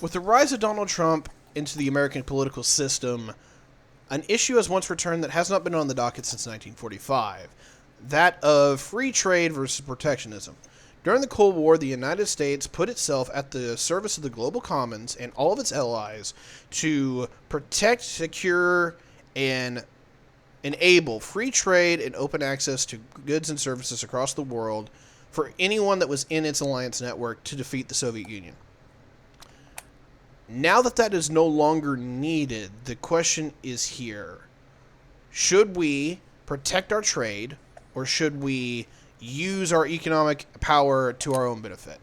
With the rise of Donald Trump into the American political system, an issue has once returned that has not been on the docket since 1945, that of free trade versus protectionism. During the Cold War, the United States put itself at the service of the global commons and all of its allies to protect, secure, and enable free trade and open access to goods and services across the world for anyone that was in its alliance network to defeat the Soviet Union. Now that that is no longer needed, the question is here. Should we protect our trade, or should we use our economic power to our own benefit?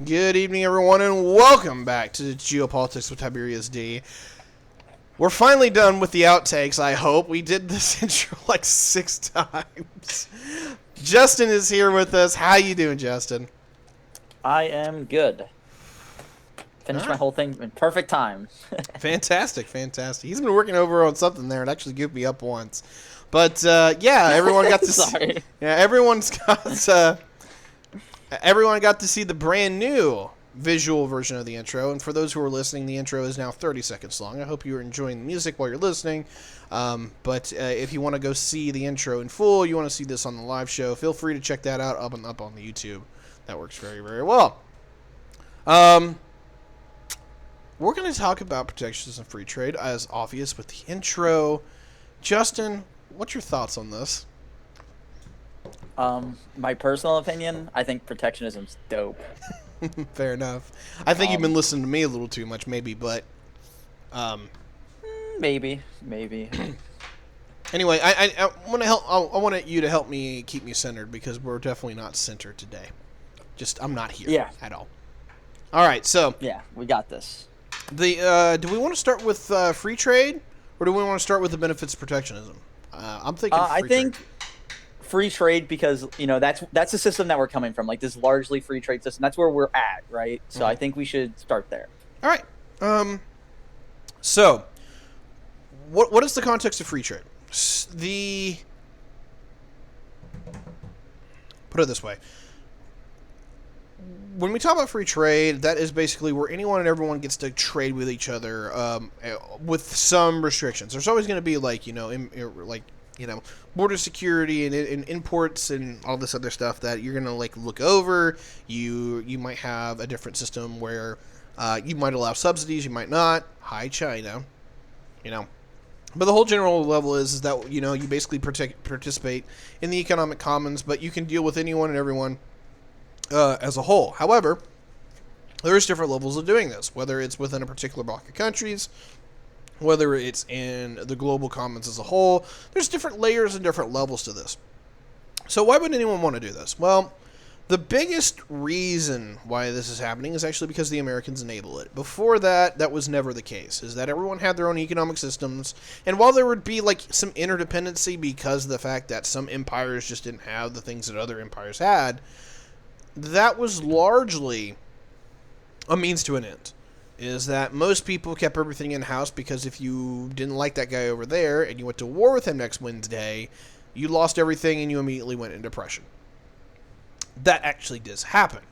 Good evening, everyone, and welcome back to Geopolitics with Tyberius D. We're finally done with the outtakes, I hope. We did this intro like 6 times. Justin is here with us. How you doing, Justin? I am good. Finished my whole thing in perfect time. Fantastic. He's been working over on something there and actually goofed me up once. But, yeah, everyone got to Sorry. Everyone got to see the brand new visual version of the intro, and for those who are listening, the intro is now 30 seconds long. I hope you are enjoying the music while you're listening, but if you want to go see the intro in full, you want to see this on the live show, feel free to check that out up on the YouTube. That works very, very well. We're going to talk about protectionism and free trade, as obvious with the intro. Justin, what's your thoughts on this? My personal opinion, I think protectionism's dope. Fair enough. I think you've been listening to me a little too much, maybe, but maybe. Anyway, I want to help. I want you to help me keep me centered, because we're definitely not centered today. I'm not here at all. All right, so yeah, we got this. Do we want to start with free trade, or do we want to start with the benefits of protectionism? I'm thinking. I think free trade, because that's the system that we're coming from, like this largely free trade system. That's where we're at, right? So I think we should start there. All right. So what is the context of free trade? Put it this way. When we talk about free trade, that is basically where anyone and everyone gets to trade with each other, with some restrictions. There's always going to be border security and imports and all this other stuff that you're going to look over. You might have a different system where you might allow subsidies, you might not. Hi, China. But the whole general level is that you basically participate in the economic commons, but you can deal with anyone and everyone as a whole. However, there's different levels of doing this, whether it's within a particular block of countries, whether it's in the global commons as a whole. There's different layers and different levels to this. So why would anyone want to do this? Well, the biggest reason why this is happening is actually because the Americans enable it. Before that, that was never the case, is that everyone had their own economic systems, and while there would be some interdependency because of the fact that some empires just didn't have the things that other empires had, that was largely a means to an end. Is that most people kept everything in-house, because if you didn't like that guy over there and you went to war with him next Wednesday, you lost everything and you immediately went into depression. That actually does happen.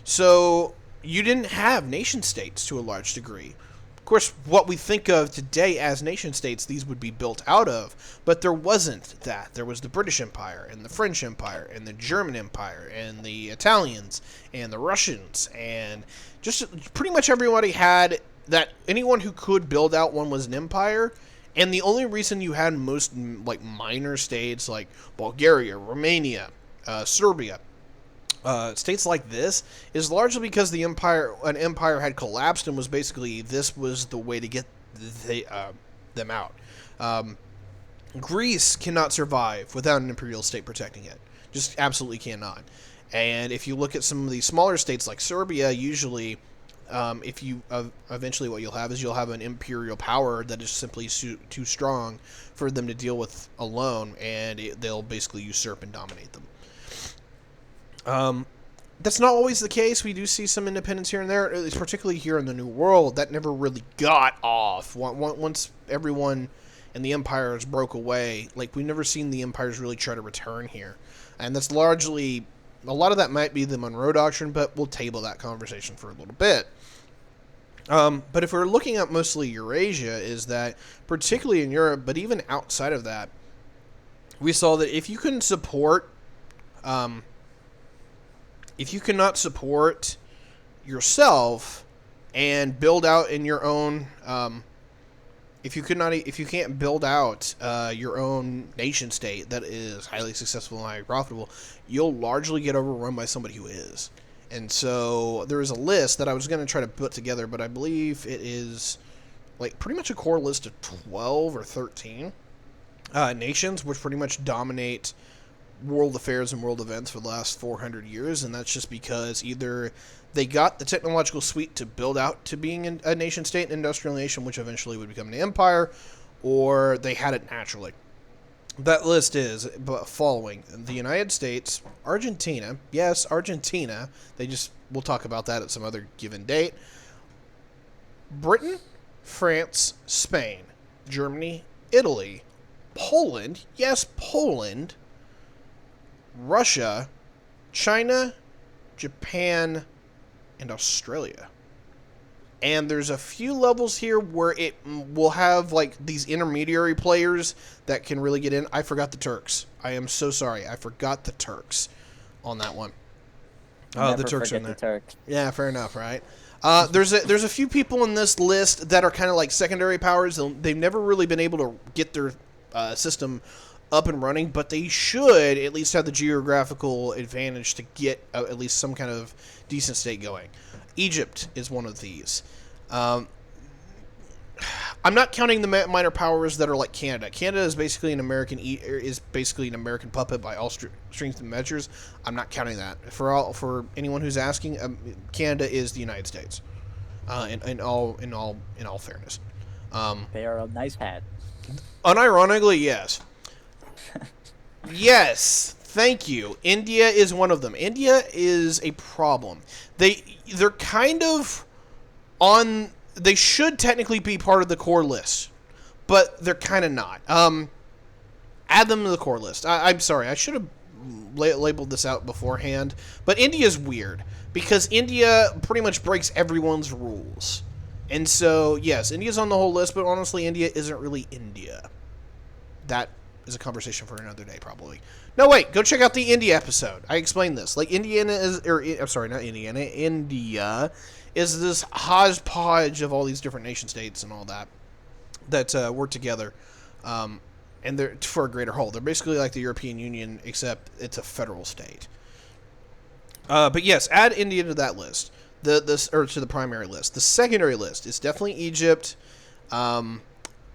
So you didn't have nation-states to a large degree. Of course, what we think of today as nation-states, these would be built out of, but there wasn't that. There was the British Empire, and the French Empire, and the German Empire, and the Italians, and the Russians, and just pretty much everybody had that. Anyone who could build out one was an empire, and the only reason you had most minor states like Bulgaria, Romania, Serbia, states like this, is largely because an empire had collapsed, and was basically, this was the way to get them out. Greece cannot survive without an imperial state protecting it. Just absolutely cannot. And if you look at some of these smaller states like Serbia, usually, if you eventually what you'll have is you'll have an imperial power that is simply too strong for them to deal with alone, and they'll basically usurp and dominate them. That's not always the case. We do see some independence here and there, particularly here in the New World. That never really got off. Once everyone in the empires broke away, like, we've never seen the empires really try to return here. And that's largely, a lot of that might be the Monroe Doctrine, but we'll table that conversation for a little bit. But if we're looking at mostly Eurasia, is that, particularly in Europe, but even outside of that, we saw that if you couldn't support... if you cannot support yourself and build out in your own, if you can't build out your own nation state that is highly successful and highly profitable, you'll largely get overrun by somebody who is. And so there is a list that I was going to try to put together, but I believe it is like pretty much a core list of 12 or 13 nations, which pretty much dominate world affairs and world events for the last 400 years, and that's just because either they got the technological suite to build out to being a nation state, an industrial nation, which eventually would become an empire, or they had it naturally. That list is following: the United States, Argentina, yes, Argentina, we'll talk about that at some other given date, Britain, France, Spain, Germany, Italy, Poland, yes, Poland, Russia, China, Japan, and Australia. And there's a few levels here where it will have like these intermediary players that can really get in. I forgot the Turks. I am so sorry. I forgot the Turks on that one. Oh, the Turks are in there. Turks. Yeah, fair enough, right? There's a few people in this list that are kind of like secondary powers. They've never really been able to get their system up and running, but they should at least have the geographical advantage to get at least some kind of decent state going. Egypt is one of these. I'm not counting the minor powers that are like Canada. Canada is basically an American puppet by all strength and measures. I'm not counting that. For anyone who's asking, Canada is the United States. In all fairness, they are a nice hat. Unironically, yes. Yes, thank you. India is one of them. India is a problem. They're kind of on. They should technically be part of the core list, but they're kind of not. Add them to the core list. I'm sorry, I should have labeled this out beforehand, but India's weird because India pretty much breaks everyone's rules. And so, yes, India's on the whole list, but honestly, India isn't really India. That is a conversation for another day, probably. No, wait, go check out the India episode. I explained this. Like, India is this hodgepodge of all these different nation states and all that work together, and they're for a greater whole. They're basically like the European Union, except it's a federal state. But yes, add India to that list. To the primary list. The secondary list is definitely Egypt.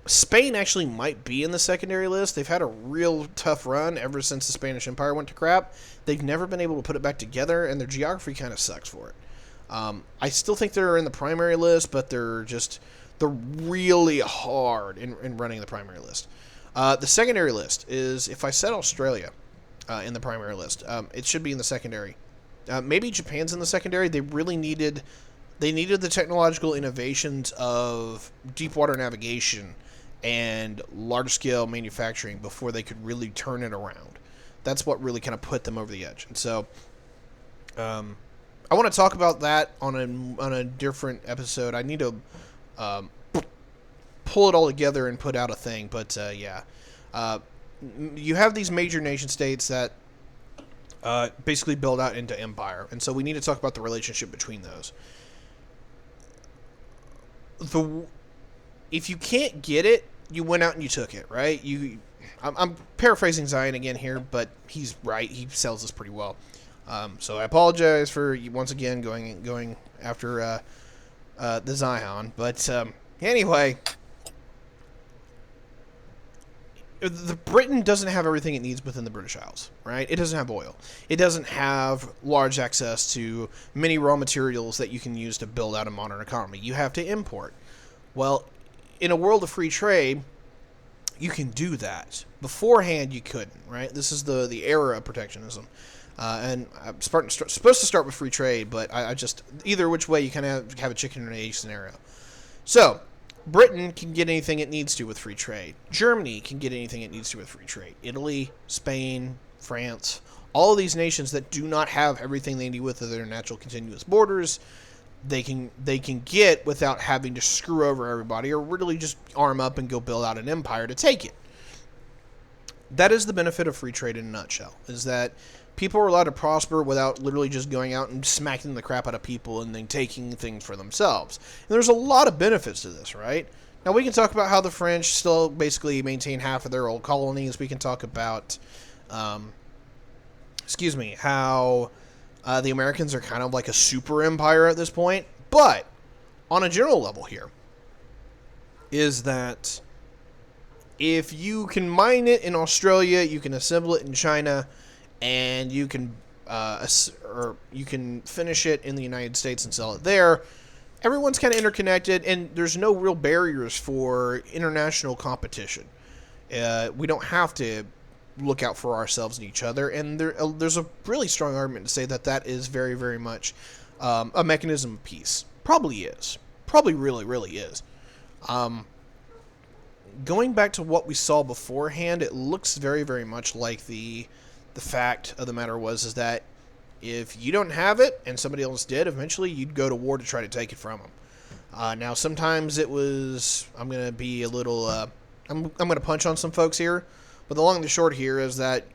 Spain actually might be in the secondary list. They've had a real tough run ever since the Spanish Empire went to crap. They've never been able to put it back together, and their geography kind of sucks for it. I still think they're in the primary list, but they're really hard in running the primary list. The secondary list is, if I said Australia in the primary list, it should be in the secondary. Maybe Japan's in the secondary. They needed the technological innovations of deep water navigation and large-scale manufacturing before they could really turn it around. That's what really kind of put them over the edge. And so I want to talk about that on a different episode. I need to pull it all together and put out a thing. But, you have these major nation states that basically build out into empire. And so we need to talk about the relationship between those. If you can't get it, you went out and you took it, right? I'm paraphrasing Zion again here, but he's right. He sells this pretty well. So I apologize for once again going after the Zion. But anyway, the Britain doesn't have everything it needs within the British Isles, right? It doesn't have oil. It doesn't have large access to many raw materials that you can use to build out a modern economy. You have to import. Well, in a world of free trade, you can do that. Beforehand, you couldn't, right? This is the era of protectionism. And I'm supposed to start with free trade, but I just, either which way, you kind of have a chicken and egg scenario. So, Britain can get anything it needs to with free trade. Germany can get anything it needs to with free trade. Italy, Spain, France, all of these nations that do not have everything they need with their natural continuous borders, they can get without having to screw over everybody or really just arm up and go build out an empire to take it. That is the benefit of free trade in a nutshell, is that people are allowed to prosper without literally just going out and smacking the crap out of people and then taking things for themselves. And there's a lot of benefits to this, right? Now, we can talk about how the French still basically maintain half of their old colonies. We can talk about, how the Americans are kind of like a super empire at this point. But on a general level here, is that if you can mine it in Australia, you can assemble it in China, and you can finish it in the United States and sell it there. Everyone's kind of interconnected, and there's no real barriers for international competition. We don't have to look out for ourselves and each other, and there's a really strong argument to say that is very, very much a mechanism of peace. Probably is. Probably really, really is. Going back to what we saw beforehand, it looks very, very much like the fact of the matter is that if you don't have it and somebody else did, eventually you'd go to war to try to take it from them. Now, sometimes it was, I'm going to be a little, I'm going to punch on some folks here, but the long and the short here is that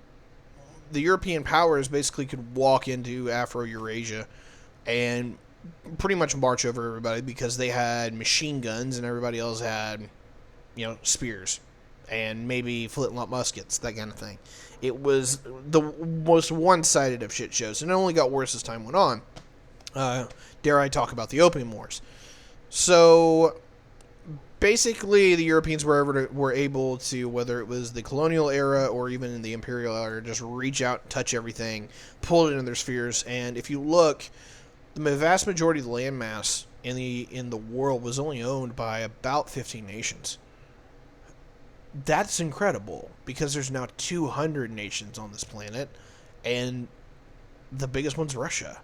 the European powers basically could walk into Afro-Eurasia and pretty much march over everybody because they had machine guns and everybody else had, spears and maybe flintlock muskets, that kind of thing. It was the most one-sided of shit shows, and it only got worse as time went on. Dare I talk about the Opium Wars? So, basically, the Europeans were able to, whether it was the colonial era or even in the imperial era, just reach out, touch everything, pull it into their spheres, and if you look, the vast majority of the landmass in the world was only owned by about 15 nations. That's incredible, because there's now 200 nations on this planet, and the biggest one's Russia.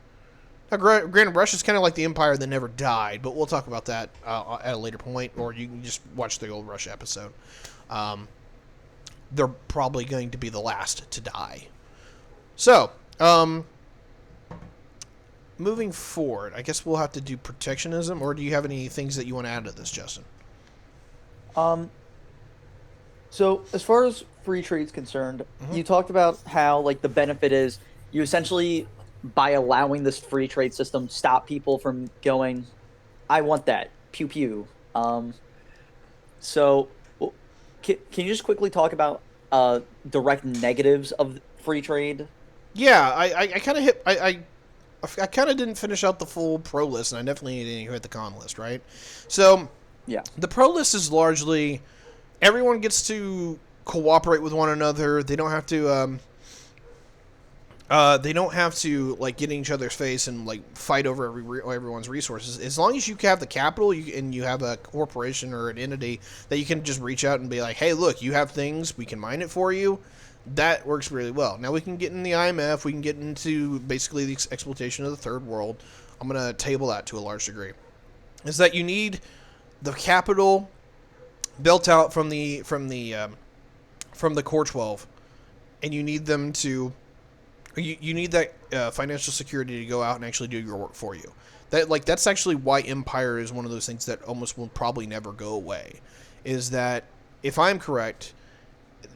Now, granted, Russia's kind of like the empire that never died, but we'll talk about that at a later point, or you can just watch the old Russia episode. They're probably going to be the last to die. So, moving forward, I guess we'll have to do protectionism, or do you have any things that you want to add to this, Justin? So, as far as free trade is concerned, you talked about how, the benefit is you essentially, by allowing this free trade system, stop people from going, I want that, pew pew. So, can you just quickly talk about direct negatives of free trade? Yeah, I kind of hit, I kind of didn't finish out the full pro list, and I definitely didn't hit the con list, right? So, yeah, the pro list is largely everyone gets to cooperate with one another. They don't have to get in each other's face and fight over everyone's resources. As long as you have the capital and you have a corporation or an entity that you can just reach out and be like, hey, look, you have things, we can mine it for you. That works really well. Now we can get in the IMF, we can get into basically the exploitation of the third world. I'm going to table that to a large degree. Is that you need the capital built out from the core 12, and you need them to you need that financial security to go out and actually do your work for you. That's actually why empire is one of those things that almost will probably never go away. Is that, if I'm correct,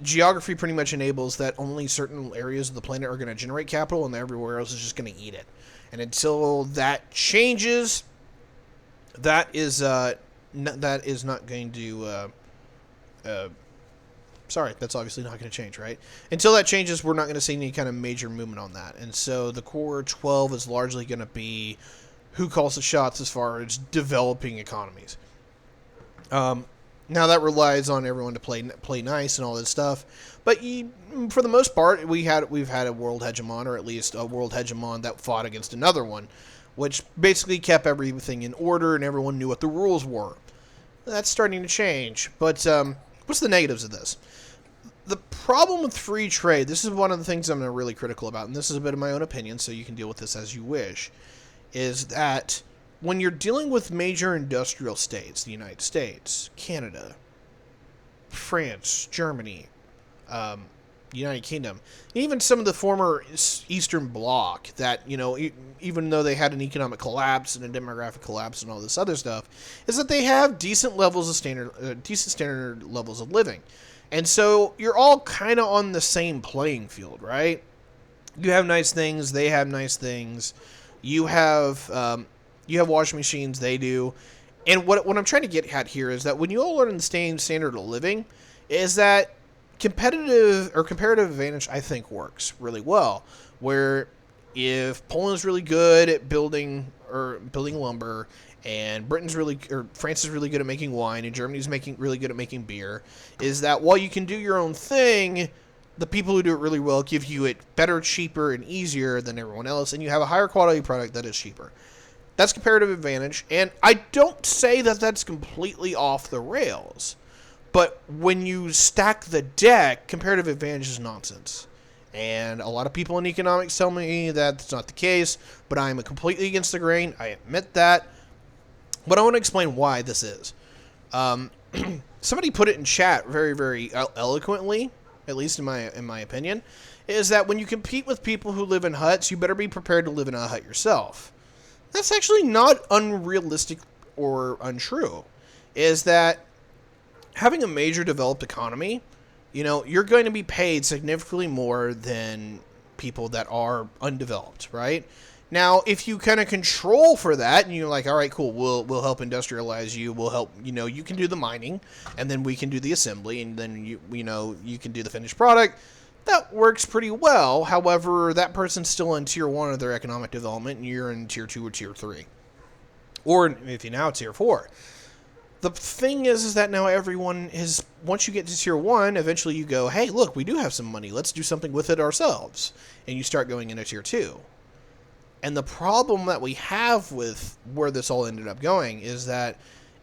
geography pretty much enables that only certain areas of the planet are going to generate capital, and everywhere else is just going to eat it. And until that changes, that is not going to. Sorry, that's obviously not going to change, right? Until that changes, we're not going to see any kind of major movement on that. And so the core 12 is largely going to be who calls the shots as far as developing economies. Now that relies on everyone to play nice and all this stuff, but for the most part, we've had a world hegemon, or at least a world hegemon that fought against another one, which basically kept everything in order and everyone knew what the rules were. That's starting to change, but what's the negatives of this? The problem with free trade, this is one of the things I'm really critical about, and this is a bit of my own opinion, so you can deal with this as you wish, is that when you're dealing with major industrial states, the United States, Canada, France, Germany, United Kingdom, even some of the former Eastern Bloc that, even though they had an economic collapse and a demographic collapse and all this other stuff, is that they have decent standard levels of living. And so you're all kind of on the same playing field, right? You have nice things, they have nice things. You have washing machines, they do. And what I'm trying to get at here is that when you all are in the same standard of living, is that comparative advantage, I think, works really well. Where if Poland's really good at building lumber, and France is really good at making wine, and Germany's really good at making beer, is that while you can do your own thing, the people who do it really well give you it better, cheaper, and easier than everyone else, and you have a higher quality product that is cheaper. That's comparative advantage, and I don't say that that's completely off the rails, but when you stack the deck, comparative advantage is nonsense. And a lot of people in economics tell me that's not the case, but I'm completely against the grain. I admit that. But I want to explain why this is. Somebody put it in chat very, very eloquently, at least in my opinion, is that when you compete with people who live in huts, you better be prepared to live in a hut yourself. That's actually not unrealistic or untrue. Is that having a major developed economy, you're going to be paid significantly more than people that are undeveloped, right? Now, if you kind of control for that, and you're like, all right, cool, we'll help industrialize you, we'll help, you can do the mining, and then we can do the assembly, and then you can do the finished product. That works pretty well. However, that person's still in tier 1 of their economic development, and you're in tier 2 or tier 3. Or if you're now tier 4. The thing is that now everyone is, once you get to tier 1, eventually you go, hey, look, we do have some money, let's do something with it ourselves. And you start going into tier 2. And the problem that we have with where this all ended up going is that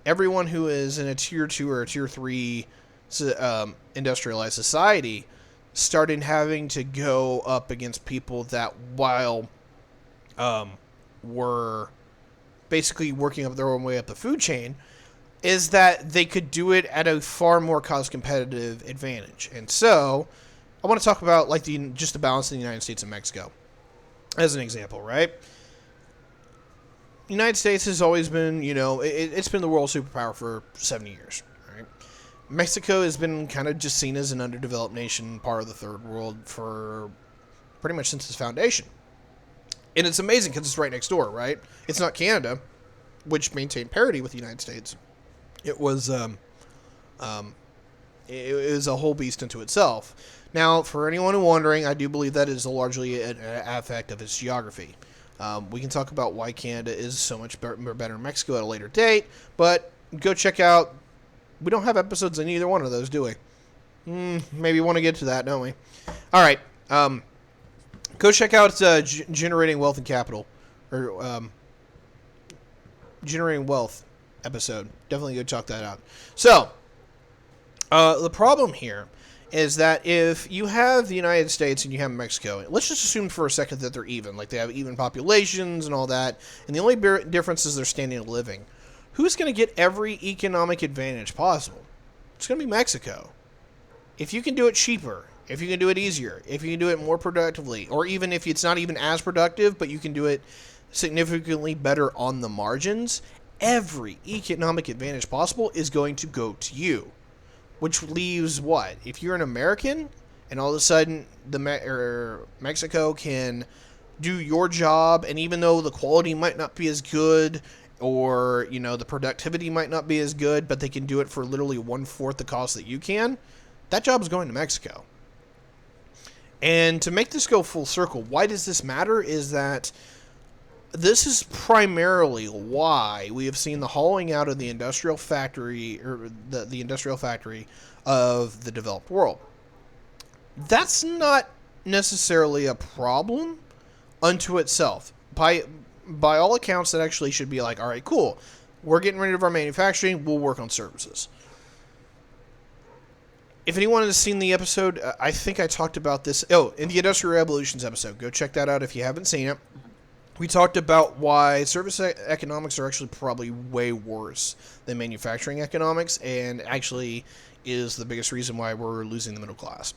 everyone who is in a tier 2 or a tier 3 industrialized society started having to go up against people that, while were basically working up their own way up the food chain, is that they could do it at a far more cost competitive advantage. And so I want to talk about just the balance in the United States and Mexico as an example, right? The United States has always been, it's been the world superpower for 70 years, right? Mexico has been kind of just seen as an underdeveloped nation, part of the third world, for pretty much since its foundation. And it's amazing because it's right next door, right? It's not Canada, which maintained parity with the United States. It was it is a whole beast unto itself. Now, for anyone wondering, I do believe that is largely an effect of its geography. We can talk about why Canada is so much better than Mexico at a later date, but go check out. We don't have episodes in either one of those, do we? Maybe want to get to that, don't we? All right. Go check out Generating Wealth and Capital, or Generating Wealth episode. Definitely go check that out. So, the problem here is that if you have the United States and you have Mexico, let's just assume for a second that they're even, like they have even populations and all that, and the only difference is their standing of living. Who's going to get every economic advantage possible? It's going to be Mexico. If you can do it cheaper, if you can do it easier, if you can do it more productively, or even if it's not even as productive, but you can do it significantly better on the margins, every economic advantage possible is going to go to you. Which leaves what? If you're an American, and all of a sudden Mexico can do your job, and even though the quality might not be as good, or the productivity might not be as good, but they can do it for literally 1/4 the cost that you can, that job is going to Mexico. And to make this go full circle, why does this matter? Is that this is primarily why we have seen the hauling out of the industrial factory, or the industrial factory of the developed world. That's not necessarily a problem unto itself. By all accounts, that actually should be like, all right, cool. We're getting rid of our manufacturing. We'll work on services. If anyone has seen the episode, I think I talked about this. Oh, in the Industrial Revolutions episode, go check that out if you haven't seen it. We talked about why service economics are actually probably way worse than manufacturing economics, and actually is the biggest reason why we're losing the middle class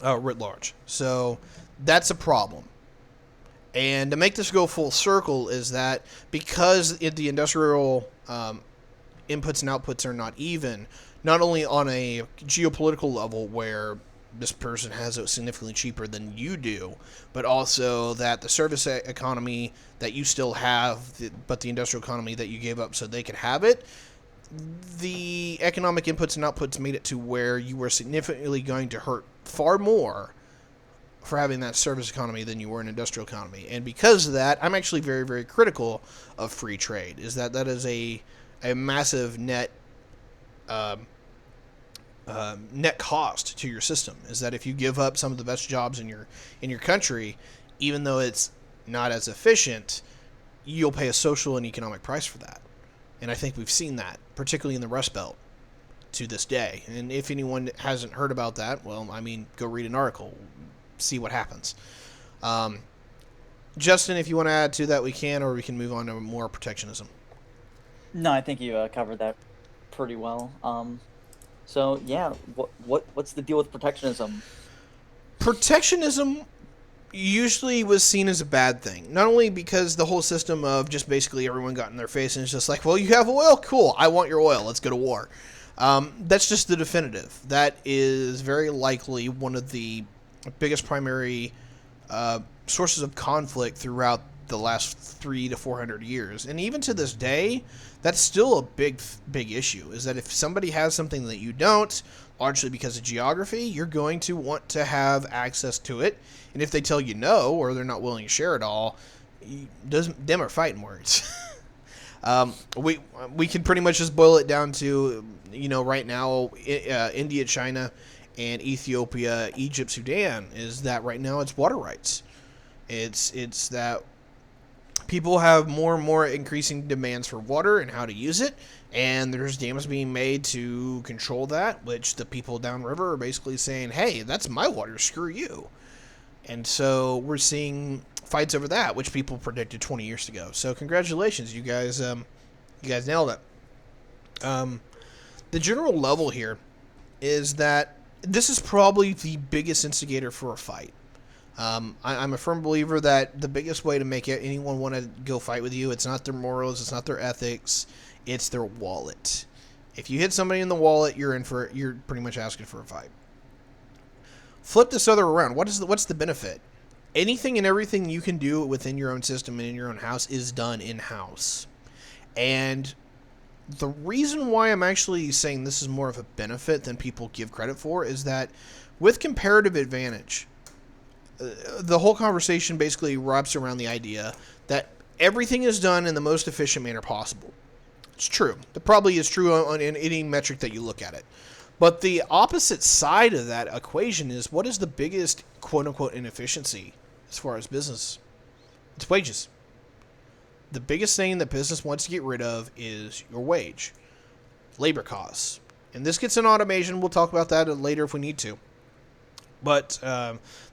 writ large. So that's a problem. And to make this go full circle is that because the industrial inputs and outputs are not even, not only on a geopolitical level where this person has it significantly cheaper than you do, but also that the service economy that you still have, but the industrial economy that you gave up so they could have it, the economic inputs and outputs made it to where you were significantly going to hurt far more for having that service economy than you were an industrial economy. And because of that, I'm actually very, very critical of free trade. Is that is a massive net net cost to your system. Is that if you give up some of the best jobs in your country, even though it's not as efficient, you'll pay a social and economic price for that. And I think we've seen that, particularly in the Rust Belt, to this day. And if anyone hasn't heard about that, well, I mean, go read an article, see what happens. Justin, if you want to add to that, we can, or we can move on to more protectionism. No, I think you covered that pretty well. So yeah, what's the deal with protectionism? Protectionism usually was seen as a bad thing, not only because the whole system of just basically everyone got in their face and it's just like, well, you have oil, cool, I want your oil, let's go to war. That's just the definitive. That is very likely one of the biggest primary sources of conflict throughout the last 300 to 400 years, and even to this day, that's still a big issue. Is that if somebody has something that you don't, largely because of geography, you're going to want to have access to it, and if they tell you no, or they're not willing to share it all, them are fighting words. We can pretty much just boil it down to, right now, India, China, and Ethiopia, Egypt, Sudan, is that right now it's water rights. It's that people have more and more increasing demands for water and how to use it, and there's dams being made to control that, which the people downriver are basically saying, hey, that's my water, screw you. And so we're seeing fights over that, which people predicted 20 years ago. So congratulations, you guys nailed it. The general level here is that this is probably the biggest instigator for a fight. I'm a firm believer that the biggest way to make anyone want to go fight with you, it's not their morals, it's not their ethics, it's their wallet. If you hit somebody in the wallet, you're pretty much asking for a fight. Flip this other around. What's the benefit? Anything and everything you can do within your own system and in your own house is done in-house. And the reason why I'm actually saying this is more of a benefit than people give credit for is that with comparative advantage, the whole conversation basically wraps around the idea that everything is done in the most efficient manner possible. It's true. It probably is true on any metric that you look at it. But the opposite side of that equation is, what is the biggest quote-unquote inefficiency as far as business? It's wages. The biggest thing that business wants to get rid of is your wage, labor costs. And this gets in automation. We'll talk about that later if we need to. But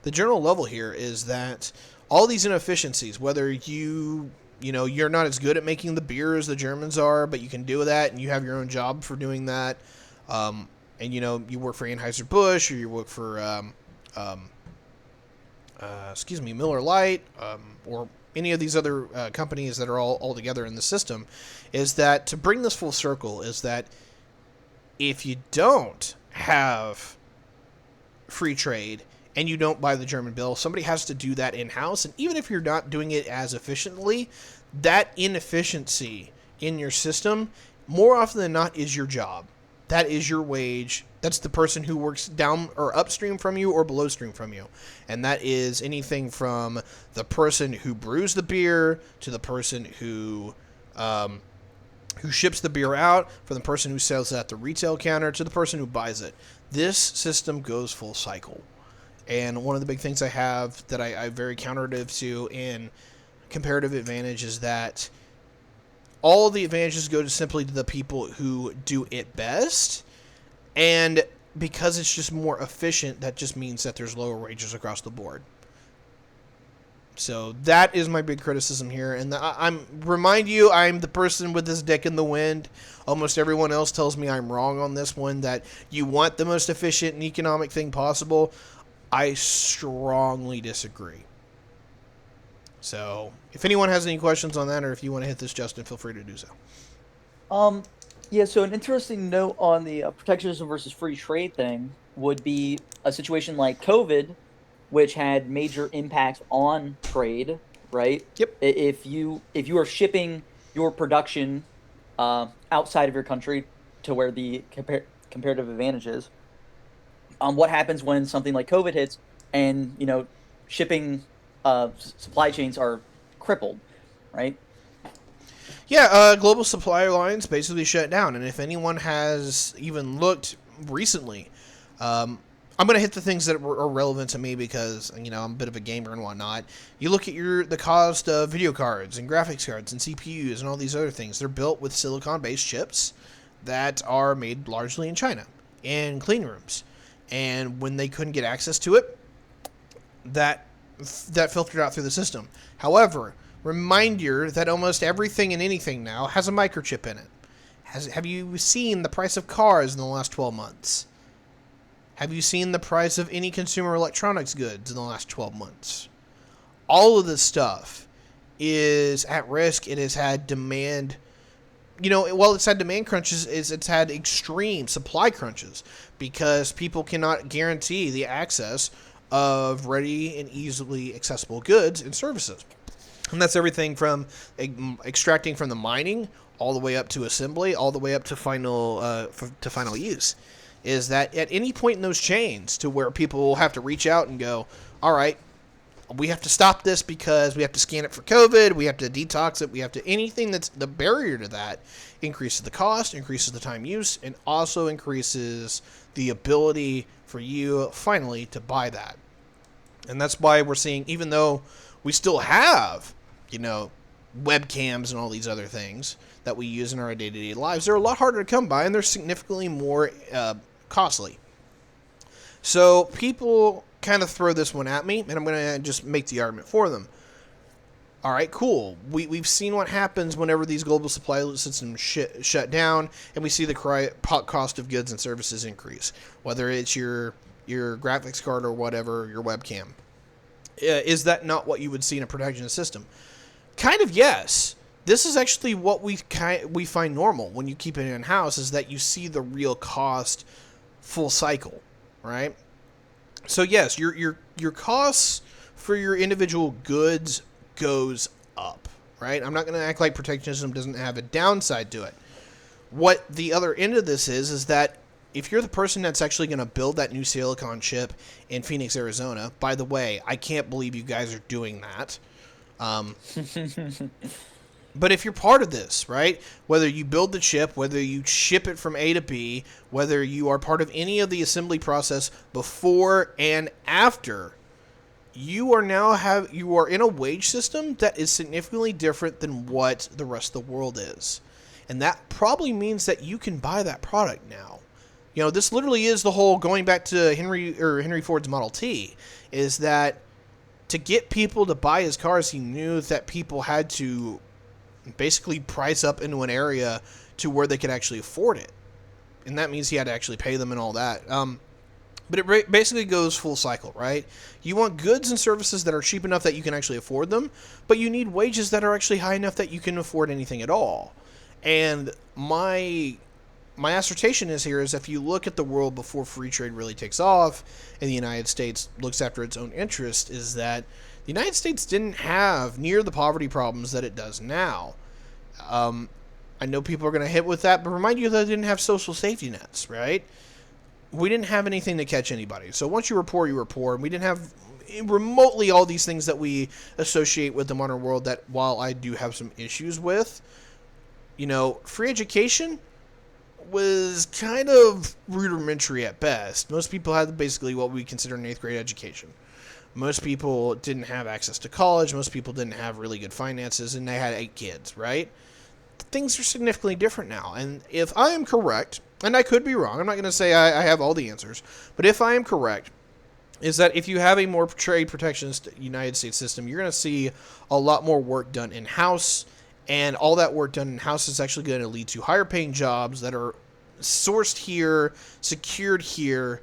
the general level here is that all these inefficiencies, whether you're not as good at making the beer as the Germans are, but you can do that and you have your own job for doing that, and you work for Anheuser-Busch, or you work for Miller Lite, or any of these other companies that are all together in the system, is that to bring this full circle is that if you don't have free trade and you don't buy the German bill, somebody has to do that in-house, and even if you're not doing it as efficiently, that inefficiency in your system more often than not is your job. that is your wage. That's the person who works down or upstream from you or below stream from you. And that is anything from the person who brews the beer to the person who ships the beer out, from the person who sells it at the retail counter to the person who buys it. This system goes full cycle. And one of the big things I have that I'm very counterative to in comparative advantage is that all the advantages go to simply to the people who do it best. And because it's just more efficient, that just means that there's lower wages across the board. So that is my big criticism here. And I'm the person with this dick in the wind. Almost everyone else tells me I'm wrong on this one, that you want the most efficient and economic thing possible. I strongly disagree. So if anyone has any questions on that, or if you want to hit this, Justin, feel free to do so. Yeah, so an interesting note on the protectionism versus free trade thing would be a situation like COVID, which had major impacts on trade, right? Yep. If you are shipping your production outside of your country to where the comparative advantage is, what happens when something like COVID hits and, shipping supply chains are crippled, right? Yeah, global supply lines basically shut down. And if anyone has even looked recently, I'm going to hit the things that are relevant to me because, I'm a bit of a gamer and whatnot. You look at the cost of video cards and graphics cards and CPUs and all these other things. They're built with silicon-based chips that are made largely in China, in clean rooms. And when they couldn't get access to it, that filtered out through the system. However, reminder that almost everything and anything now has a microchip in it. Have you seen the price of cars in the last 12 months? Have you seen the price of any consumer electronics goods in the last 12 months? All of this stuff is at risk. It has had demand. While it's had demand crunches, it's had extreme supply crunches because people cannot guarantee the access of ready and easily accessible goods and services. And that's everything from extracting from the mining all the way up to assembly, all the way up to final use. Is that at any point in those chains to where people will have to reach out and go, all right, we have to stop this because we have to scan it for COVID, we have to detox it, anything that's the barrier to that increases the cost, increases the time use, and also increases the ability for you finally to buy that. And that's why we're seeing, even though we still have, webcams and all these other things that we use in our day-to-day lives, they're a lot harder to come by and they're significantly more costly. So people kind of throw this one at me, and I'm going to just make the argument for them. All right, cool. We've seen what happens whenever these global supply systems shut down, and we see the cost of goods and services increase, whether it's your graphics card or whatever, your webcam. Is that not what you would see in a protectionist system? Kind of, yes. This is actually what we find normal when you keep it in-house, is that you see the real cost full cycle, right? So yes, your costs for your individual goods goes up, right? I'm not going to act like protectionism doesn't have a downside to it. What the other end of this is that if you're the person that's actually going to build that new silicon chip in Phoenix, Arizona, by the way, I can't believe you guys are doing that. But if you're part of this, right, whether you build the chip, whether you ship it from A to B, whether you are part of any of the assembly process before and after, you are in a wage system that is significantly different than what the rest of the world is. And that probably means that you can buy that product now. This literally is the whole, going back to Henry Ford's Model T, is that to get people to buy his cars, he knew that people had to basically price up into an area to where they could actually afford it. And that means he had to actually pay them and all that. But it basically goes full cycle, right? You want goods and services that are cheap enough that you can actually afford them, but you need wages that are actually high enough that you can afford anything at all. And my assertion is if you look at the world before free trade really takes off and the United States looks after its own interest, is that the United States didn't have near the poverty problems that it does now. I know people are going to hit with that, but remind you that they didn't have social safety nets, right? We didn't have anything to catch anybody. So once you were poor, you were poor. And we didn't have remotely all these things that we associate with the modern world that, while I do have some issues with, free education was kind of rudimentary at best. Most people had basically what we consider an 8th grade education. Most people didn't have access to college. Most people didn't have really good finances, and they had 8 kids, right? Things are significantly different now. And if I am correct, and I could be wrong, I'm not going to say I have all the answers, but if I am correct, is that if you have a more trade protectionist United States system, you're going to see a lot more work done in-house, and all that work done in-house is actually going to lead to higher paying jobs that are sourced here, secured here.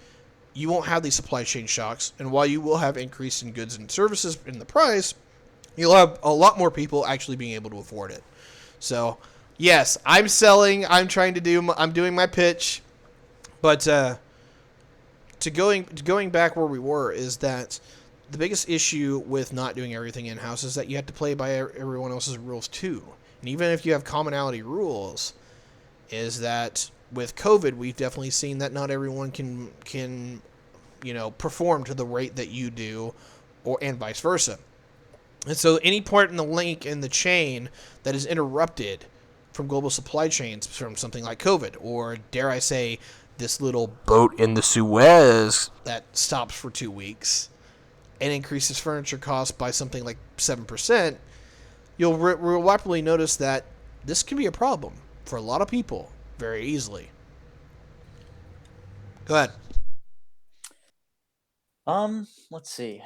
You won't have these supply chain shocks, and while you will have increase in goods and services in the price, you'll have a lot more people actually being able to afford it. So, yes, I'm selling. I'm doing my pitch, but going back where we were is that the biggest issue with not doing everything in house is that you have to play by everyone else's rules too. And even if you have commonality rules, is that with COVID, we've definitely seen that not everyone can perform to the rate that you do, and vice versa. And so any part in the link in the chain that is interrupted from global supply chains from something like COVID, or dare I say, this little boat in the Suez that stops for 2 weeks and increases furniture costs by something like 7%, you'll rapidly notice that this can be a problem for a lot of people very easily. Go ahead. Let's see.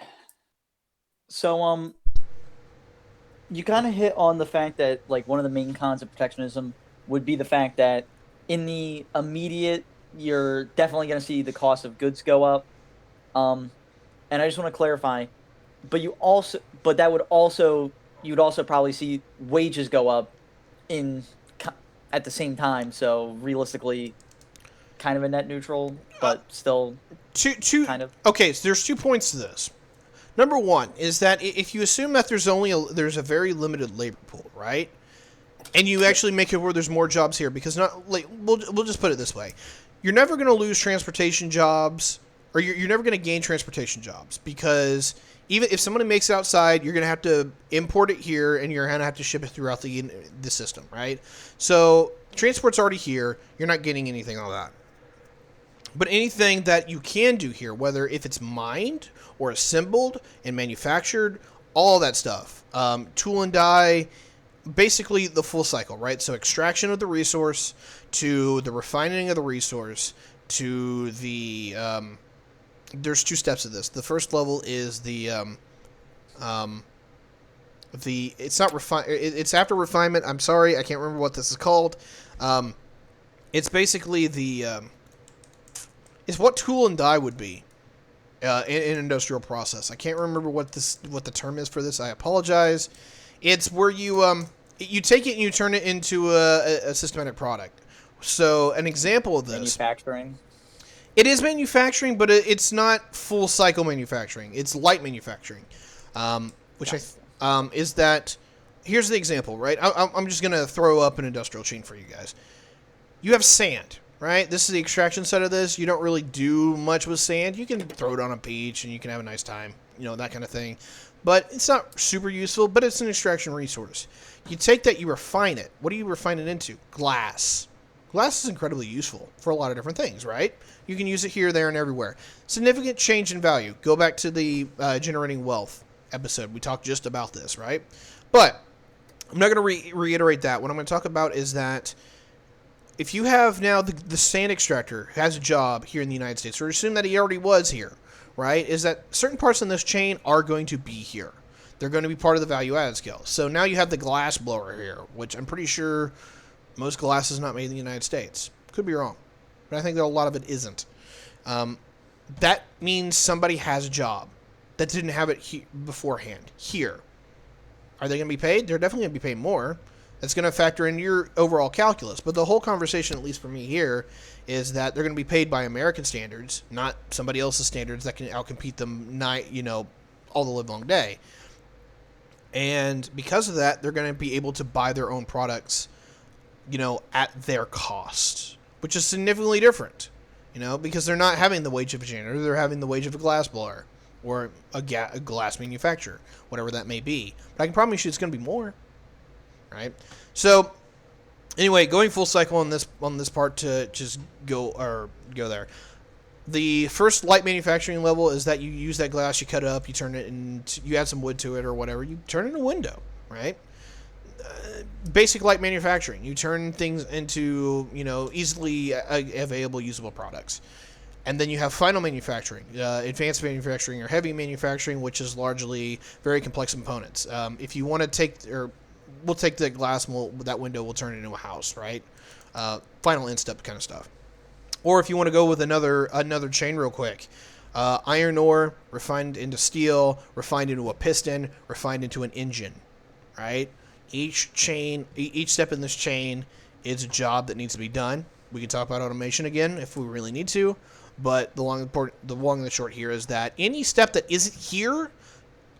So, you kind of hit on the fact that, like, one of the main cons of protectionism would be the fact that in the immediate, you're definitely going to see the cost of goods go up. And I just want to clarify, but you'd also probably see wages go up at the same time. So realistically, kind of a net neutral, but still kind of. Okay, so there's 2 points to this. Number one is that if you assume that there's a very limited labor pool, right? And you actually make it where there's more jobs here, because we'll just put it this way. You're never going to lose transportation jobs, or you're never going to gain transportation jobs, because even if somebody makes it outside, you're going to have to import it here, and you're going to have to ship it throughout the system, right? So transport's already here. You're not getting anything on that. But anything that you can do here, whether if it's mined or assembled and manufactured, all that stuff, tool and die, basically the full cycle, right? So extraction of the resource, to the refining of the resource, to the there's 2 steps of this. The first level is it's not it's after refinement. I'm sorry, I can't remember what this is called. It's basically it's what tool and die would be in an industrial process. I can't remember what the term is for this. I apologize. It's where you take it and you turn it into a systematic product. So an example of this. Manufacturing. It is manufacturing, but it's not full cycle manufacturing. It's light manufacturing, which is that. Here's the example, right? I'm just gonna throw up an industrial chain for you guys. You have sand, right? This is the extraction side of this. You don't really do much with sand. You can throw it on a beach and you can have a nice time, that kind of thing. But it's not super useful, but it's an extraction resource. You take that, you refine it. What do you refine it into? Glass. Glass is incredibly useful for a lot of different things, right? You can use it here, there, and everywhere. Significant change in value. Go back to the generating wealth episode. We talked just about this, right? But I'm not going to reiterate that. What I'm going to talk about is that if you have now the sand extractor has a job here in the United States, or assume that he already was here, right, is that certain parts in this chain are going to be here. They're going to be part of the value-added scale. So now you have the glass blower here, which I'm pretty sure most glass is not made in the United States. Could be wrong, but I think that a lot of it isn't. That means somebody has a job that didn't have it beforehand here. Are they going to be paid? They're definitely going to be paid more. That's going to factor into your overall calculus. But the whole conversation, at least for me here, is that they're going to be paid by American standards, not somebody else's standards that can outcompete them all the live long day. And because of that, they're going to be able to buy their own products at their cost, which is significantly different, because they're not having the wage of a janitor, they're having the wage of a glass blower or a glass manufacturer, whatever that may be. But I can promise you it's going to be more, right? So anyway, going full cycle on this part to just go there. The first light manufacturing level is that you use that glass, you cut it up, you turn it, and you add some wood to it or whatever. You turn it into a window, right? Basic light manufacturing. You turn things into, easily available, usable products. And then you have final manufacturing, advanced manufacturing, or heavy manufacturing, which is largely very complex components. If you want to we'll take the glass, that window, we'll turn it into a house, right? Final in-step kind of stuff. Or if you want to go with another chain real quick, iron ore, refined into steel, refined into a piston, refined into an engine, right? Each step in this chain is a job that needs to be done. We can talk about automation again if we really need to, but the long and the short here is that any step that isn't here,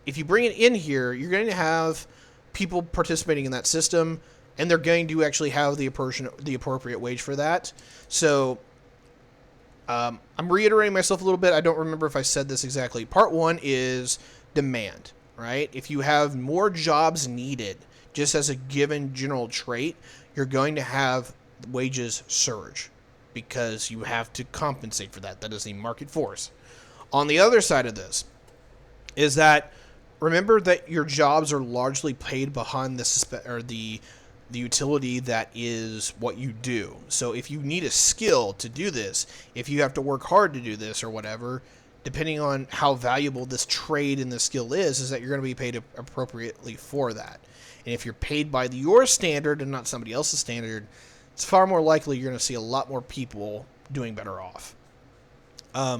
if you bring it in here, you're going to have people participating in that system, and they're going to actually have the appropriate wage for that. So I'm reiterating myself a little bit. I don't remember if I said this exactly. Part one is demand, right? If you have more jobs needed, just as a given general trait, you're going to have wages surge because you have to compensate for that. That is a market force. On the other side of this is that remember that your jobs are largely paid behind the utility that is what you do. So if you need a skill to do this, if you have to work hard to do this or whatever, depending on how valuable this trade and this skill is that you're going to be paid appropriately for that. And if you're paid by your standard and not somebody else's standard, it's far more likely you're going to see a lot more people doing better off. I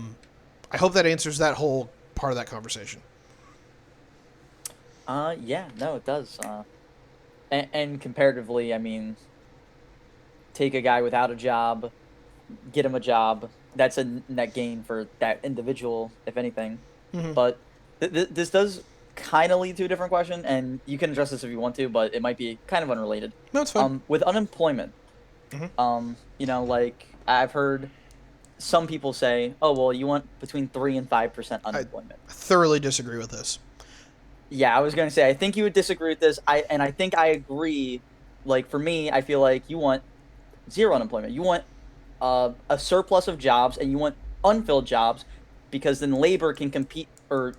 hope that answers that whole part of that conversation. Yeah, no, it does. And comparatively, I mean, take a guy without a job, get him a job. That's a net gain for that individual, if anything. Mm-hmm. But this does kind of lead to a different question, and you can address this if you want to, but it might be kind of unrelated. No, it's fine. With unemployment, like I've heard some people say, "Oh, well, you want between 3 and 5% unemployment." I thoroughly disagree with this. Yeah, I was going to say, I think you would disagree with this. I think I agree. Like, for me, I feel like you want zero unemployment. You want a surplus of jobs, and you want unfilled jobs, because then labor can compete, or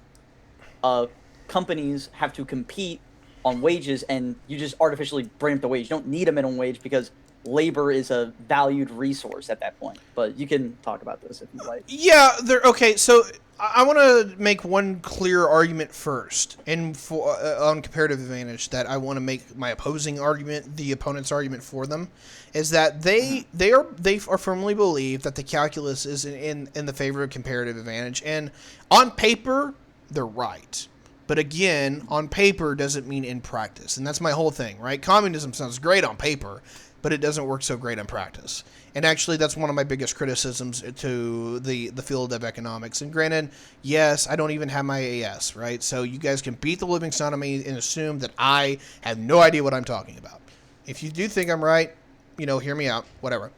companies have to compete on wages, and you just artificially bring up the wage. You don't need a minimum wage because labor is a valued resource at that point. But you can talk about this if you like. Yeah, okay, so I want to make one clear argument first, and on comparative advantage, that I want to make my opposing argument, the opponent's argument for them, is that they are firmly believe that the calculus is in the favor of comparative advantage, and on paper they're right. But again, on paper doesn't mean in practice, and that's my whole thing, right? Communism sounds great on paper, but it doesn't work so great in practice. And actually, that's one of my biggest criticisms to the field of economics. And granted, yes, I don't even have my AS, right? So you guys can beat the living son of me and assume that I have no idea what I'm talking about. If you do think I'm right, hear me out, whatever.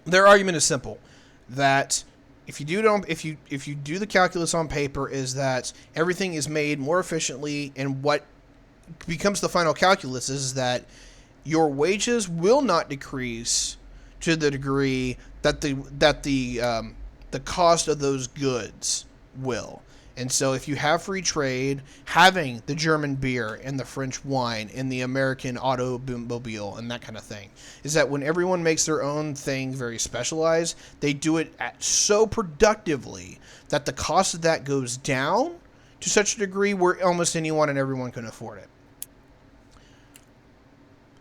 Their argument is simple, that if you do the calculus on paper, is that everything is made more efficiently, and what becomes the final calculus is that your wages will not decrease to the degree that the cost of those goods will. And so if you have free trade, having the German beer and the French wine and the American automobile and that kind of thing, is that when everyone makes their own thing very specialized, they do it so productively that the cost of that goes down to such a degree where almost anyone and everyone can afford it.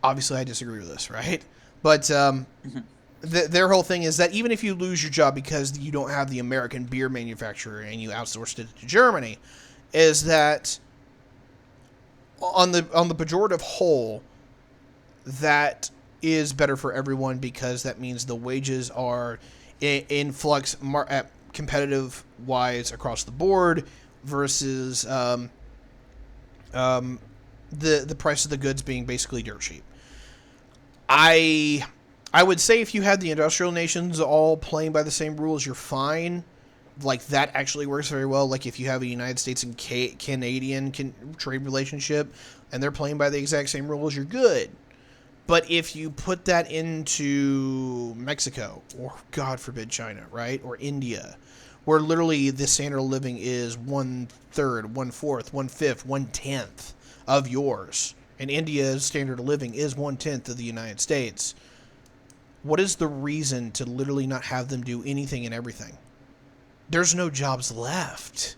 Obviously, I disagree with this, right? But their whole thing is that even if you lose your job because you don't have the American beer manufacturer and you outsourced it to Germany, is that on the pejorative whole, that is better for everyone, because that means the wages are in flux competitive wise across the board versus the price of the goods being basically dirt cheap. I I would say if you had the industrial nations all playing by the same rules, you're fine. Like that actually works very well. Like if you have a United States and Canadian trade relationship, and they're playing by the exact same rules, you're good. But if you put that into Mexico, or God forbid China, right, or India, where literally the standard of living is 1/3, 1/4, 1/5, 1/10 of yours, and India's standard of living is 1/10 of the United States, what is the reason to literally not have them do anything and everything? There's no jobs left.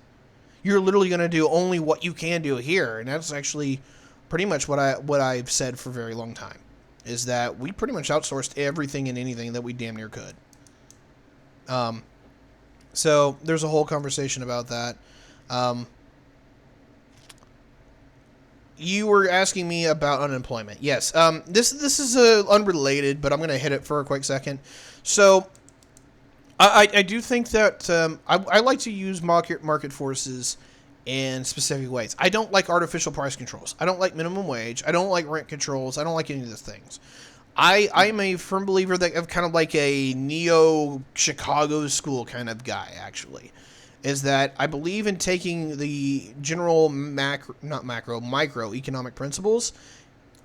You're literally going to do only what you can do here, and that's actually pretty much what I've said for a very long time, is that we pretty much outsourced everything and anything that we damn near could. So there's a whole conversation about that. You were asking me about unemployment. Yes. This is unrelated, but I'm going to hit it for a quick second. So I do think that I like to use market forces in specific ways. I don't like artificial price controls. I don't like minimum wage. I don't like rent controls. I don't like any of those things. I'm a firm believer that of kind of like a neo-Chicago school kind of guy, actually. Is that I believe in taking the general microeconomic principles,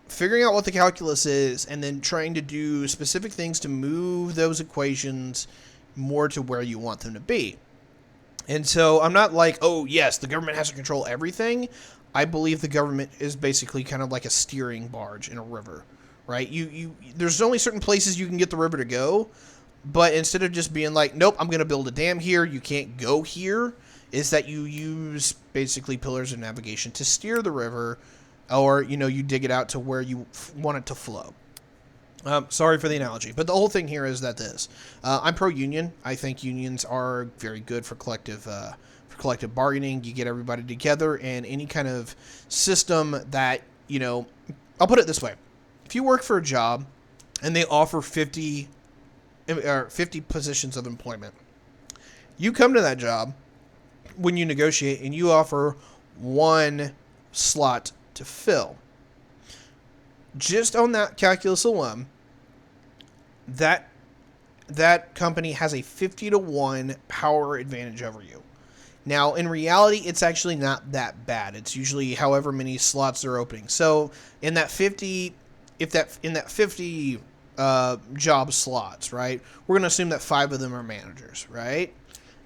figuring out what the calculus is, and then trying to do specific things to move those equations more to where you want them to be. And so I'm not like, oh, yes, the government has to control everything. I believe the government is basically kind of like a steering barge in a river, right? There's only certain places you can get the river to go, but instead of just being like, nope, I'm going to build a dam here, you can't go here, is that you use basically pillars of navigation to steer the river, or, you dig it out to where you want it to flow. Sorry for the analogy, but the whole thing here is that I'm pro-union. I think unions are very good for collective bargaining. You get everybody together, and any kind of system that, I'll put it this way. If you work for a job and they offer 50 positions of employment, you come to that job when you negotiate and you offer one slot to fill. Just on that calculus alone, that company has a 50-1 power advantage over you. Now, in reality, it's actually not that bad. It's usually however many slots they're opening. So, in that 50 job slots, right, we're going to assume that 5 of them are managers, right?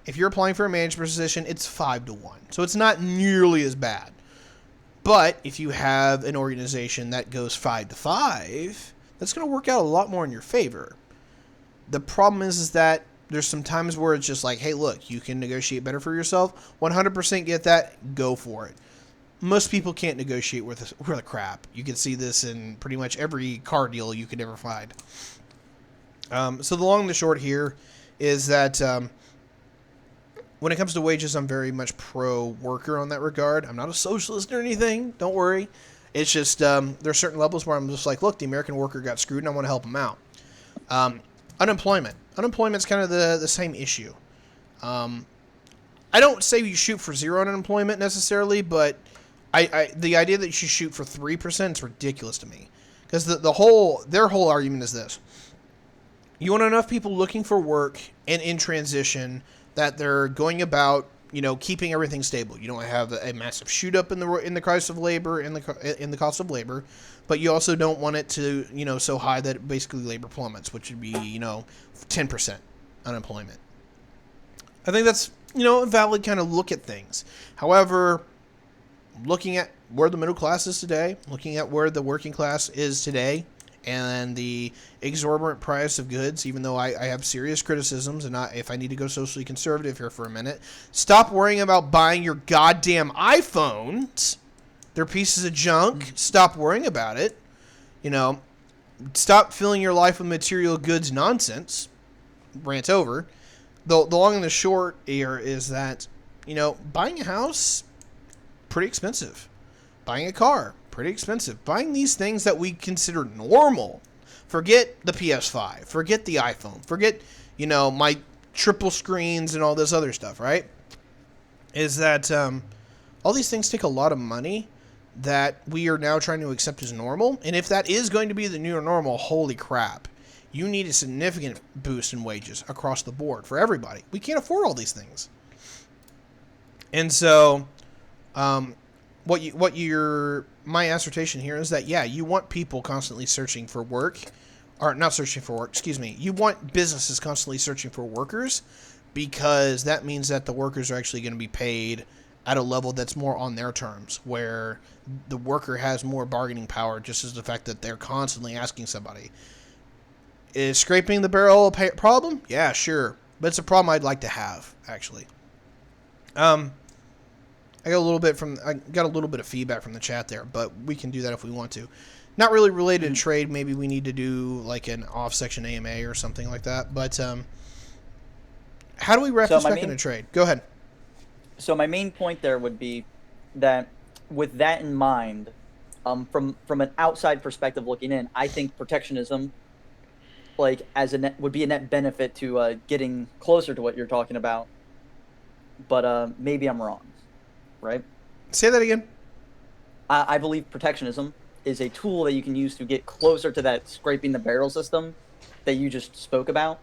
If you're applying for a manager position, it's 5-1. So, it's not nearly as bad. But if you have an organization that goes 5-5, that's going to work out a lot more in your favor. The problem is that there's some times where it's just like, hey, look, you can negotiate better for yourself. 100% get that. Go for it. Most people can't negotiate worth a crap. You can see this in pretty much every car deal you could ever find. So the long and the short here is that when it comes to wages, I'm very much pro-worker on that regard. I'm not a socialist or anything. Don't worry. It's just there are certain levels where I'm just like, look, the American worker got screwed, and I want to help them out. Unemployment. Unemployment's kind of the same issue. I don't say you shoot for zero unemployment necessarily, but the idea that you should shoot for 3% is ridiculous to me. Because their whole argument is this. You want enough people looking for work and in transition that they're going about, keeping everything stable. You don't have a massive shoot up in the price of labor, in the cost of labor, but you also don't want it to, so high that basically labor plummets, which would be, 10% unemployment. I think that's, a valid kind of look at things. However, looking at where the middle class is today, looking at where the working class is today, and the exorbitant price of goods, even though I have serious criticisms, and if I need to go socially conservative here for a minute, stop worrying about buying your goddamn iPhones. They're pieces of junk. Stop worrying about it. Stop filling your life with material goods nonsense. Rant over. The long and the short here is that, buying a house, pretty expensive. Buying a car, pretty expensive. Buying these things that we consider normal. Forget the PS5. Forget the iPhone. Forget, my triple screens and all this other stuff, right? Is that all these things take a lot of money that we are now trying to accept as normal. And if that is going to be the new normal, holy crap, you need a significant boost in wages across the board for everybody. We can't afford all these things. And so, my assertion here is that, yeah, you want people constantly searching for work, or not searching for work, excuse me. You want businesses constantly searching for workers, because that means that the workers are actually going to be paid at a level that's more on their terms, where the worker has more bargaining power, just as the fact that they're constantly asking somebody. Is scraping the barrel a problem? Yeah, sure. But it's a problem I'd like to have, actually. I got a little bit of feedback from the chat there, but we can do that if we want to. Not really related to trade. Maybe we need to do like an off-section AMA or something like that. But how do we wrap this back into trade? Go ahead. So my main point there would be that with that in mind, from an outside perspective looking in, I think protectionism, like would be a net benefit to getting closer to what you're talking about. But maybe I'm wrong, right? Say that again. I believe protectionism is a tool that you can use to get closer to that scraping the barrel system that you just spoke about,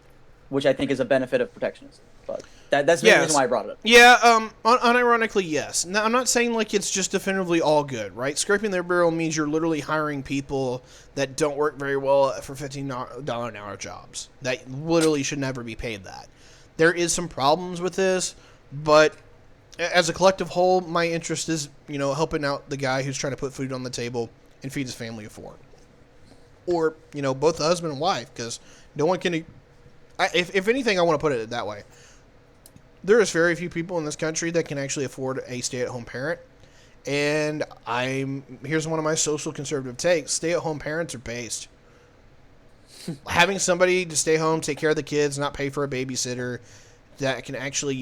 which I think is a benefit of protectionism. But that's the reason why I brought it up. Yeah, unironically, yes. Now, I'm not saying like it's just definitively all good, right? Scraping their barrel means you're literally hiring people that don't work very well for $15 an hour jobs. That literally should never be paid that. There is some problems with this, but as a collective whole, my interest is, helping out the guy who's trying to put food on the table and feed his family of four. Or, both the husband and wife, because no one can... If anything, I want to put it that way. There is very few people in this country that can actually afford a stay-at-home parent. And here's one of my social conservative takes. Stay-at-home parents are based. Having somebody to stay home, take care of the kids, not pay for a babysitter, that can actually,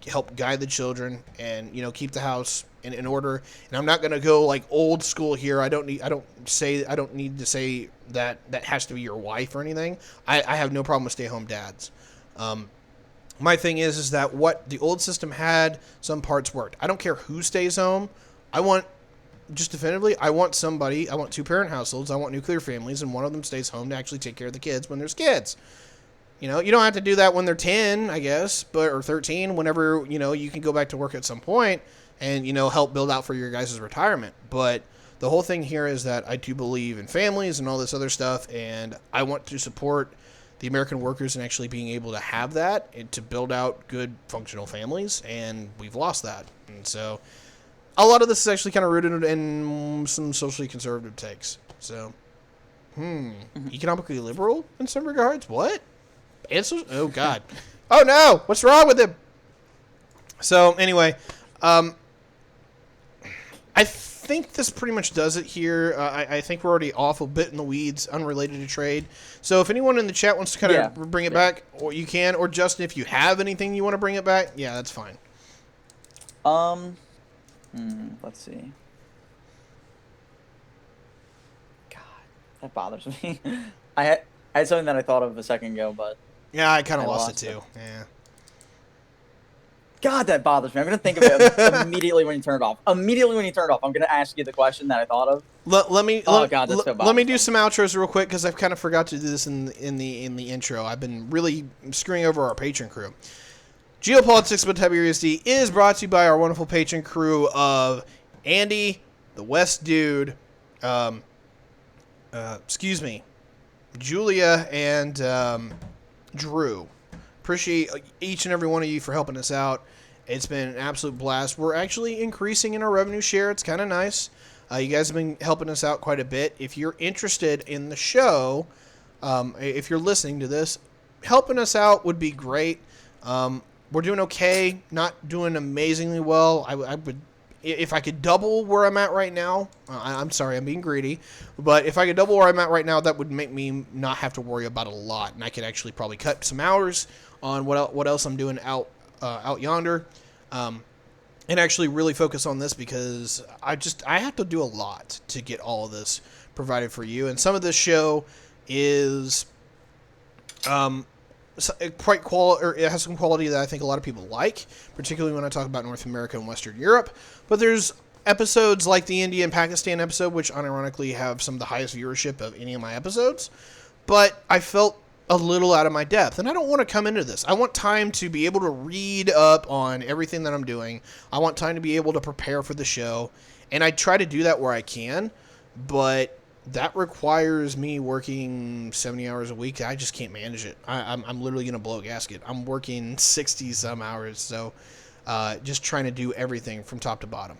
help guide the children and, keep the house in order. And I'm not going to go like old school here. I don't need to say that has to be your wife or anything. I have no problem with stay-home dads. My thing is that what the old system had, some parts worked. I don't care who stays home. I want two-parent households. I want nuclear families, and one of them stays home to actually take care of the kids when there's kids. You don't have to do that when they're 10, I guess, or 13, whenever, you can go back to work at some point and, help build out for your guys' retirement. But the whole thing here is that I do believe in families and all this other stuff, and I want to support the American workers in actually being able to have that and to build out good, functional families, and we've lost that. And so a lot of this is actually kind of rooted in some socially conservative takes. So, economically liberal in some regards? What? Answers? Oh, God. Oh, no! What's wrong with him? So, anyway, I think this pretty much does it here. I think we're already off a bit in the weeds, unrelated to trade. So if anyone in the chat wants to kind of bring it back, or you can, or Justin, if you have anything you want to bring it back, yeah, that's fine. Let's see. God, that bothers me. I had something that I thought of a second ago, but yeah, I kind of lost it too. Yeah. God, that bothers me. I'm going to think of it immediately when you turn it off. Immediately when you turn it off, I'm going to ask you the question that I thought of. Let me do some outros real quick, because I've kind of forgot to do this in the intro. I've been really screwing over our patron crew. Geopolitics with Tyberius D is brought to you by our wonderful patron crew of Andy, the West Dude, Julia, and Drew. Appreciate each and every one of you for helping us out. It's been an absolute blast. We're actually increasing in our revenue share. It's kind of nice. You guys have been helping us out quite a bit. If you're interested in the show, if you're listening to this, helping us out would be great. We're doing okay, not doing amazingly well. I would, if I could double where I'm at right now. I'm sorry, I'm being greedy, but if I could double where I'm at right now, that would make me not have to worry about a lot, and I could actually probably cut some hours on what else I'm doing out yonder, and actually really focus on this, because I have to do a lot to get all of this provided for you, and some of this show is quite quality, or it has some quality that I think a lot of people like, particularly when I talk about North America and Western Europe. But there's episodes like the India and Pakistan episode, which unironically have some of the highest viewership of any of my episodes, but I felt a little out of my depth, and I don't want to come into this. I want time to be able to read up on everything that I'm doing. I want time to be able to prepare for the show, and I try to do that where I can, but that requires me working 70 hours a week. I just can't manage it. I'm literally going to blow a gasket. I'm working 60 some hours, so just trying to do everything from top to bottom.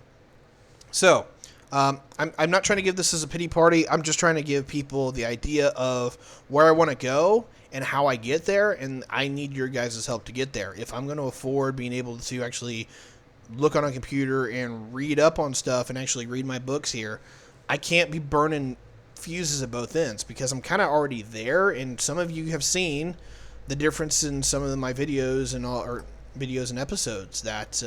So, I'm not trying to give this as a pity party. I'm just trying to give people the idea of where I want to go and how I get there, and I need your guys' help to get there. If I'm going to afford being able to actually look on a computer and read up on stuff and actually read my books here, I can't be burning fuses at both ends because I'm kind of already there, and some of you have seen the difference in some of my videos and videos and episodes that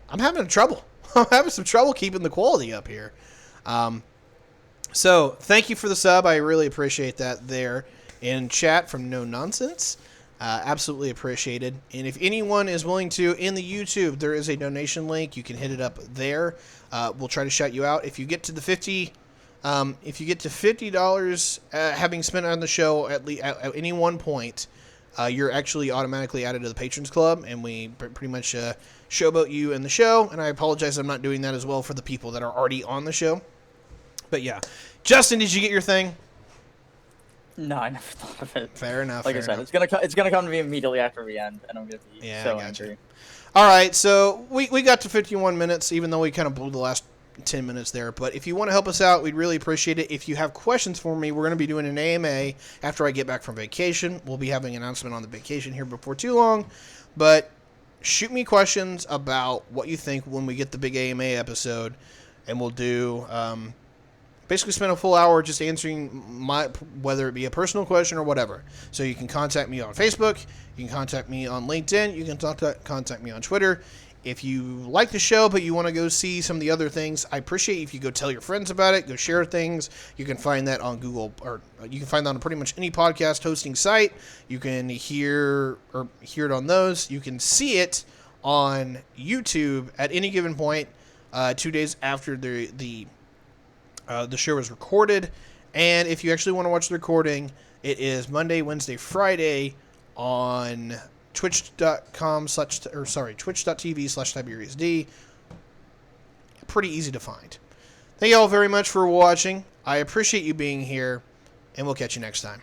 I'm having trouble. I'm having some trouble keeping the quality up here. So thank you for the sub. I really appreciate that there in chat from No Nonsense. Absolutely appreciated. And if anyone is willing to, in the YouTube, there is a donation link. You can hit it up there. We'll try to shout you out. If you get to the $50, having spent on the show at any one point, you're actually automatically added to the Patrons Club, and we pretty much showboat you in the show. And I apologize, I'm not doing that as well for the people that are already on the show. But yeah, Justin, did you get your thing? No, I never thought of it. Fair enough. Like I said, it's gonna come to me immediately after we end, and I'm gonna be so angry. All right, so we got to 51 minutes, even though we kind of blew the last 10 minutes there. But if you want to help us out, we'd really appreciate it. If you have questions for me, we're going to be doing an AMA after I get back from vacation. We'll be having an announcement on the vacation here before too long. But shoot me questions about what you think when we get the big AMA episode, and we'll do basically spend a full hour just answering whether it be a personal question or whatever. So you can contact me on Facebook, you can contact me on LinkedIn, you can contact me on Twitter. If you like the show but you want to go see some of the other things, I appreciate if you go tell your friends about it, go share things. You can find that on Google, or you can find that on pretty much any podcast hosting site. You can hear it on those. You can see it on YouTube at any given point 2 days after the show is recorded. And if you actually want to watch the recording, it is Monday, Wednesday, Friday on twitch.tv/TiberiusD. Pretty easy to find. Thank you all very much for watching. I appreciate you being here, and we'll catch you next time.